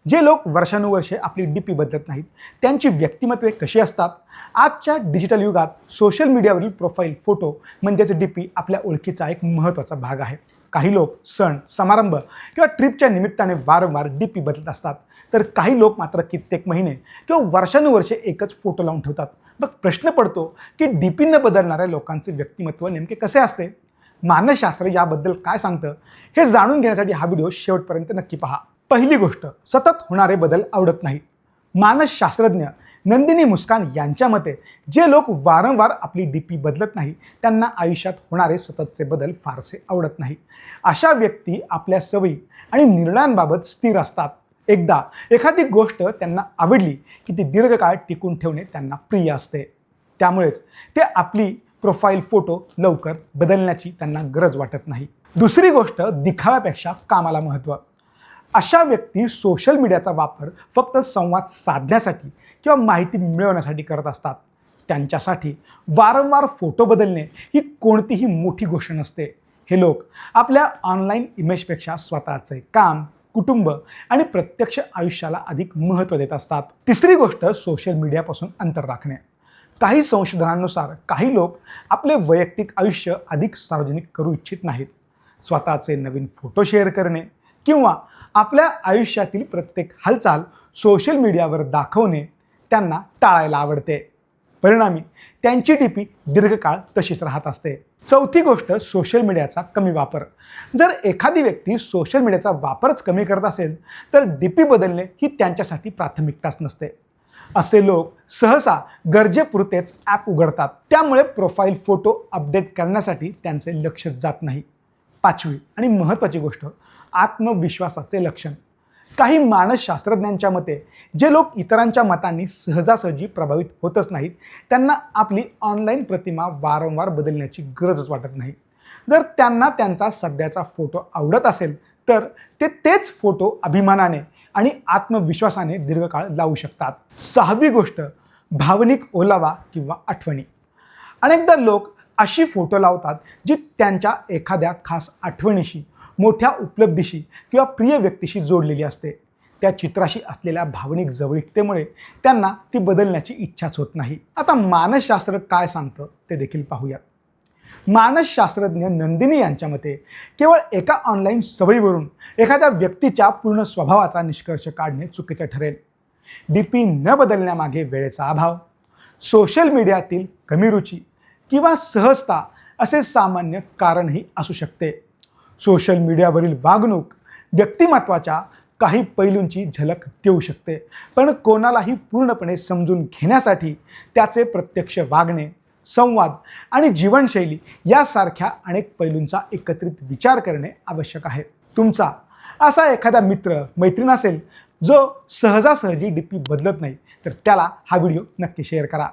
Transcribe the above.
जे लोक वर्षानुवर्षे आपली डीपी बदलत नाहीत त्यांची व्यक्तिमत्वे कशी असतात? आजच्या डिजिटल युगात सोशल मीडियावरील प्रोफाईल फोटो म्हणजेच डीपी आपल्या ओळखीचा एक महत्त्वाचा भाग आहे. काही लोक सण समारंभ किंवा ट्रिपच्या निमित्ताने वारंवार डीपी बदलत असतात, तर काही लोक मात्र कित्येक महिने किंवा वर्षानुवर्षे एकच फोटो लावून ठेवतात. मग प्रश्न पडतो की डीपी न बदलणाऱ्या लोकांचे व्यक्तिमत्व नेमके कसे असते? मानसशास्त्र याबद्दल काय सांगतं हे जाणून घेण्यासाठी हा व्हिडिओ शेवटपर्यंत नक्की पहा. पहिली गोष्ट, सतत होणारे बदल आवडत नाहीत. मानसशास्त्रज्ञ नंदिनी मुस्कान यांच्या मते जे लोक वारंवार आपली डीपी बदलत नाही त्यांना आयुष्यात होणारे सततचे बदल फारसे आवडत नाही. अशा व्यक्ती आपल्या सवयी आणि निर्णयांबाबत स्थिर असतात. एकदा एखादी गोष्ट त्यांना आवडली की ती दीर्घकाळ टिकून ठेवणे त्यांना प्रिय असते. त्यामुळेच ते आपली प्रोफाईल फोटो लवकर बदलण्याची त्यांना गरज वाटत नाही. दुसरी गोष्ट, दिखाव्यापेक्षा कामाला महत्त्व. अशा व्यक्ती सोशल मीडियाचा वापर फक्त संवाद साधण्यासाठी किंवा माहिती मिळवण्यासाठी करत असतात. त्यांच्यासाठी वारंवार फोटो बदलणे ही कोणतीही मोठी गोष्ट नसते. हे लोक आपल्या ऑनलाईन इमेजपेक्षा स्वतःचे काम, कुटुंब आणि प्रत्यक्ष आयुष्याला अधिक महत्त्व देत असतात. तिसरी गोष्ट, सोशल मीडियापासून अंतर राखणे. काही संशोधनांनुसार काही लोक आपले वैयक्तिक आयुष्य अधिक सार्वजनिक करू इच्छित नाहीत. स्वतःचे नवीन फोटो शेअर करणे किंवा आपल्या आयुष्यातील प्रत्येक हालचाल सोशल मीडियावर दाखवणे त्यांना टाळायला आवडते. परिणामी त्यांची डीपी दीर्घकाळ तशीच राहत असते. चौथी गोष्ट, सोशल मीडियाचा कमी वापर. जर एखादी व्यक्ती सोशल मीडियाचा वापरच कमी करत असेल तर डीपी बदलणे ही त्यांच्यासाठी प्राथमिकताच नसते. असे लोक सहसा गरजेपुरतेच ॲप उघडतात. त्यामुळे प्रोफाईल फोटो अपडेट करण्यासाठी त्यांचे लक्ष जात नाही. पाचवी आणि महत्त्वाची गोष्ट, आत्मविश्वासाचे लक्षण. काही मानसशास्त्रज्ञांच्या मते जे लोक इतरांच्या मतांनी सहजासहजी प्रभावित होतच नाहीत त्यांना आपली ऑनलाईन प्रतिमा वारंवार बदलण्याची गरजच वाटत नाही. जर त्यांना त्यांचा सध्याचा फोटो आवडत असेल तर ते तेच फोटो अभिमानाने आणि आत्मविश्वासाने दीर्घकाळ लावू शकतात. सहावी गोष्ट, भावनिक ओलावा किंवा आठवणी. अनेकदा लोक अशी फोटो लावतात जी त्यांच्या एखाद्या खास आठवणीशी, मोठ्या उपलब्धीशी किंवा प्रिय व्यक्तीशी जोडलेली असते. त्या चित्राशी असलेल्या भावनिक जवळीकतेमुळे त्यांना ती बदलण्याची इच्छाच होत नाही. आता मानसशास्त्र काय सांगतं ते देखील पाहूयात. मानसशास्त्रज्ञ नंदिनी यांच्या मते केवळ एका ऑनलाईन सवयीवरून एखाद्या व्यक्तीच्या पूर्ण स्वभावाचा निष्कर्ष काढणे चुकीचे ठरेल. डीपी न बदलण्यामागे वेळेचा अभाव, सोशल मीडियातील कमी रुची किंवा सहजता असे सामान्य कारणही असू शकते. सोशल मीडियावरील वागणूक व्यक्तिमत्वाच्या काही पैलूंची झलक देऊ शकते, पण कोणालाही पूर्णपणे समजून घेण्यासाठी त्याचे प्रत्यक्ष वागणे, संवाद आणि जीवनशैली यासारख्या अनेक पैलूंचा एकत्रित विचार करणे आवश्यक आहे. तुमचा असा एखादा मित्र मैत्रीण असेल जो सहजासहजी डीपी बदलत नाही तर त्याला हा व्हिडिओ नक्की शेअर करा.